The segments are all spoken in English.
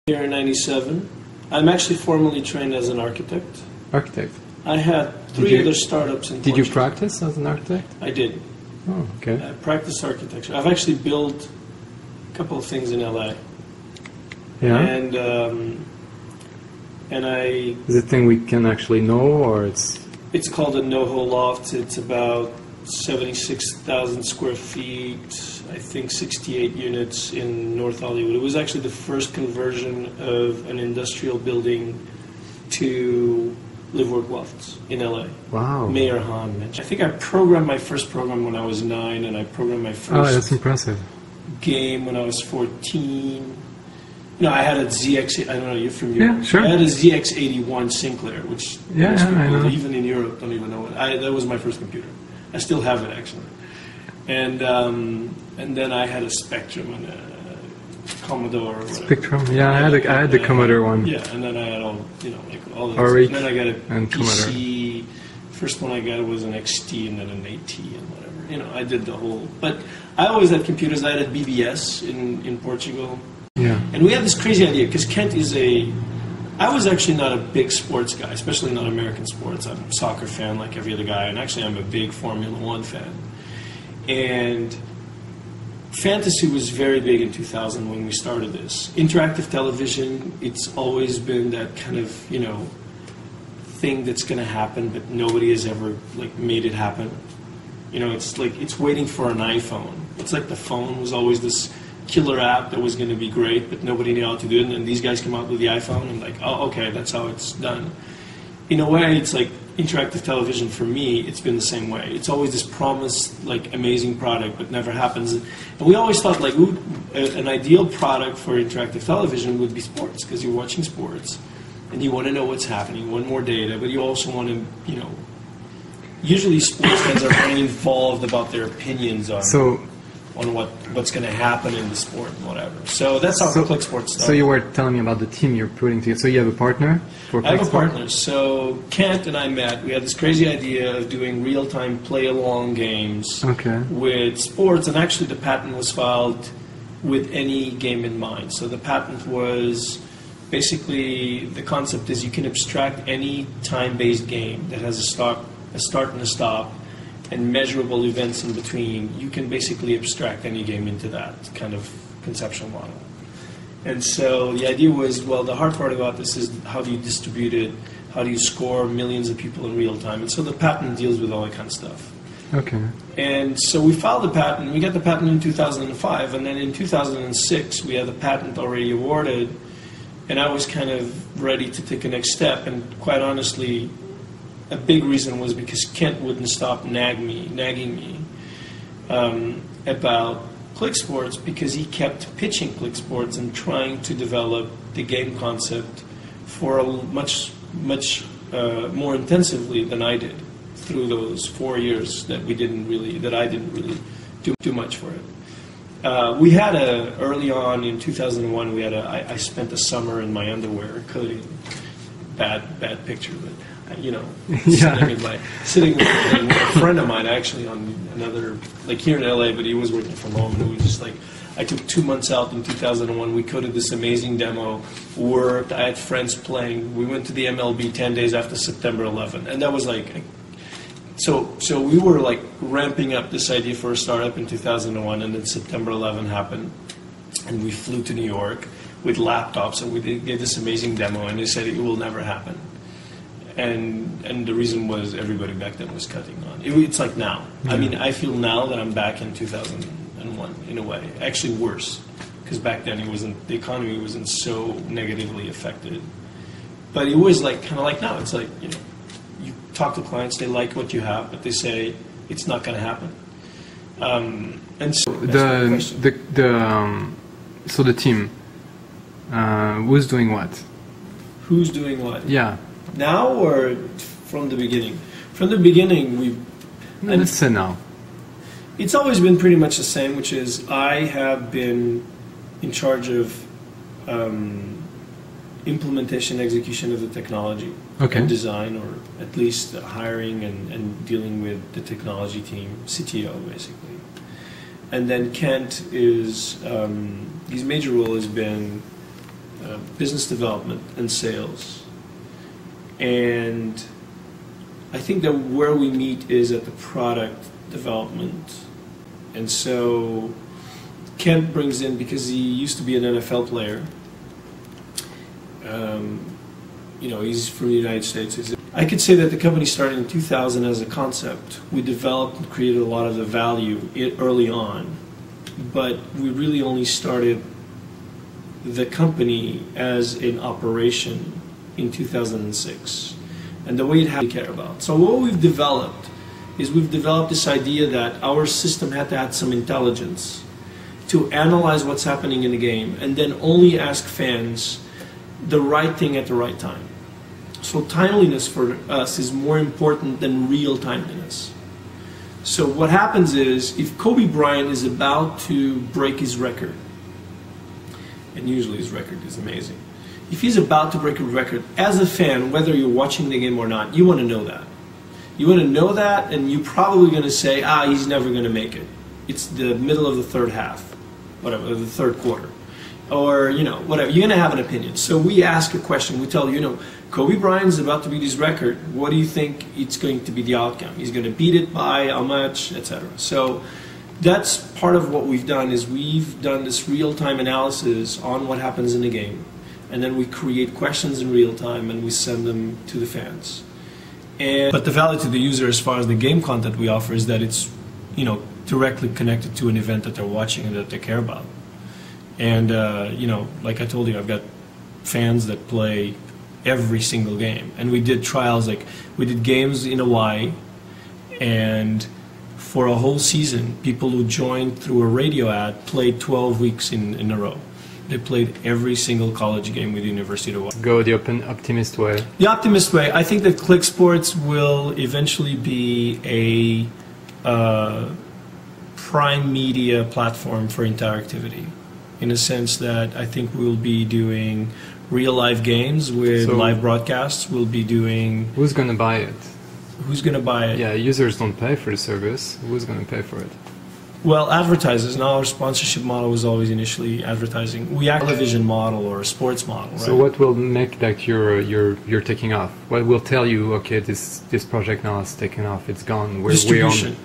Here in '97. I'm actually formally trained as an architect. Architect. I had three other startups in Did you Portugal. practice as an architect? I did. Oh, okay. I practiced architecture. I've actually built a couple of things in LA. Yeah. And I. Is it a thing we can actually know, or it's? It's called a NoHo loft. It's about 76,000 square feet. I think 68 units in North Hollywood. It was actually the first conversion of an industrial building to live-work lofts in LA. Wow. Mayor Hahn mentioned. I think I programmed my first program when I was 9, and I programmed my first that's impressive. game when I was 14. No, I had a ZX. I don't know. You're from Europe. Yeah, sure. I had a ZX81 Sinclair, which most I know. even in Europe don't even know what. That was my first computer. I still have it actually. And then I had a Spectrum and a Commodore. Or whatever. Spectrum. Yeah, I had the Commodore one. Yeah, and then I had all all those. Oric And then I got a and PC. First one I got was an XT and then an AT and whatever. I did the whole. But I always had computers. I had a BBS in Portugal. Yeah. And we had this crazy idea because Kent is I was actually not a big sports guy, especially not American sports. I'm a soccer fan like every other guy, and actually I'm a big Formula One fan. And fantasy was very big in 2000 when we started this. Interactive television, it's always been that kind of, thing that's going to happen, but nobody has ever made it happen. It's like it's waiting for an iPhone. It's like the phone was always this killer app that was going to be great, but nobody knew how to do it. And then these guys come out with the iPhone, and oh, okay, that's how it's done. In a way, it's like interactive television for me. It's been the same way. It's always this promised, amazing product, but never happens. And we always thought an ideal product for interactive television would be sports, because you're watching sports, and you want to know what's happening. You want more data, but you also want to, Usually, sports fans are very involved about their opinions on what's going to happen in the sport and whatever. So that's how klicksports started. So you were telling me about the team you're putting together. So you have a partner for klicksports? I have a partner. So Kent and I met. We had this crazy idea of doing real-time play-along games with sports, and actually the patent was filed with any game in mind. So the patent was basically, the concept is you can abstract any time-based game that has a start and a stop, and measurable events in between. You can basically abstract any game into that kind of conceptual model. And so the idea was, well, the hard part about this is how do you distribute it? How do you score millions of people in real time? And so the patent deals with all that kind of stuff. Okay. And so we filed the patent. We got the patent in 2005, and then in 2006 we had the patent already awarded, and I was kind of ready to take a next step. And quite honestly, a big reason was because Kent wouldn't stop nagging me about klicksports, because he kept pitching klicksports and trying to develop the game concept for much more intensively than I did through those 4 years that I didn't really do much for it. We had early on in 2001. I spent a summer in my underwear coding. Bad picture, but. Sitting with a friend of mine actually on another, here in LA, but he was working from home, and we just I took 2 months out in 2001. We coded this amazing demo, worked. I had friends playing. We went to the MLB 10 days after September 11, and that was so we were ramping up this idea for a startup in 2001, and then September 11 happened, and we flew to New York with laptops, and we did this amazing demo, and they said it will never happen. And the reason was everybody back then was cutting on. It's like now. I mean, I feel now that I'm back in 2001 in a way. Actually worse, because back then the economy wasn't so negatively affected. But it was kind of like now. It's you talk to clients, they like what you have, but they say it's not going to happen. And so so the team, who's doing what? Who's doing what? Yeah. Now or from the beginning? From the beginning, let's say now. It's always been pretty much the same, which is I have been in charge of implementation, execution of the technology and design, or at least hiring and dealing with the technology team, CTO basically. And then Kent is his major role has been business development and sales. And I think that where we meet is at the product development. And so Kent brings in, because he used to be an NFL player, he's from the United States. I could say that the company started in 2000 as a concept. We developed and created a lot of the value early on, but we really only started the company as an operation in 2006. And the way it had to care about. So what we've developed is we've developed this idea that our system had to have some intelligence to analyze what's happening in the game and then only ask fans the right thing at the right time. So timeliness for us is more important than real timeliness. So what happens is, if Kobe Bryant is about to break his record, and usually his record is amazing, if he's about to break a record, as a fan, whether you're watching the game or not, you want to know that. You want to know that, and you're probably going to say, he's never going to make it. It's the middle of the third half, whatever, the third quarter. Or, whatever. You're going to have an opinion. So we ask a question. We tell you, Kobe Bryant is about to beat his record. What do you think it's going to be the outcome? He's going to beat it by how much, etc. So that's part of what we've done, is we've done this real-time analysis on what happens in the game. And then we create questions in real time and we send them to the fans. But the value to the user as far as the game content we offer is that it's directly connected to an event that they're watching and that they care about. And like I told you, I've got fans that play every single game. And we did trials, like we did games in Hawaii, and for a whole season, people who joined through a radio ad played 12 weeks in a row. They played every single college game with the University of Hawaii. Go the optimist way. The optimist way. I think that klicksports will eventually be a prime media platform for interactivity, in a sense that I think we'll be doing real live games with live broadcasts. We'll be doing... Who's going to buy it? Who's going to buy it? Yeah, users don't pay for the service. Who's going to pay for it? Well, advertisers. Now our sponsorship model was always initially advertising. We have a television model or a sports model, right? So what will make that you're taking off? What will tell you, okay, this project now is taking off, it's gone? Distribution.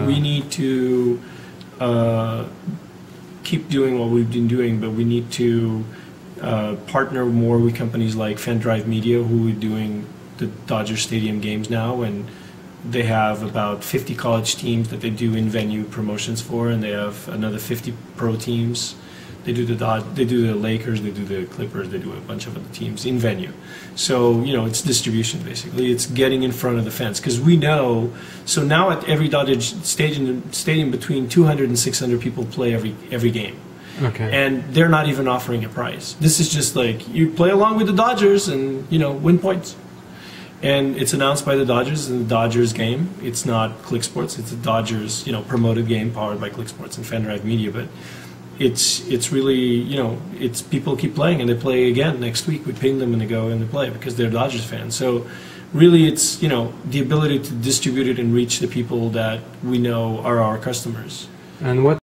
We need to keep doing what we've been doing, but we need to partner more with companies like FanDrive Media, who are doing the Dodger Stadium games now, and they have about 50 college teams that they do in-venue promotions for, and they have another 50 pro teams. They do the Lakers, they do the Clippers, they do a bunch of other teams in venue. So it's distribution basically. It's getting in front of the fence, because we know. So now at every Dodger stadium, between 200 and 600 people play every game. Okay. And they're not even offering a prize. This is just like you play along with the Dodgers and win points. And it's announced by the Dodgers in the Dodgers game. It's not klicksports. It's a Dodgers promoted game powered by klicksports and FanDrive Media. But it's really it's people keep playing, and they play again next week. We ping them and they go and they play because they're Dodgers fans. So really, it's the ability to distribute it and reach the people that we know are our customers. And what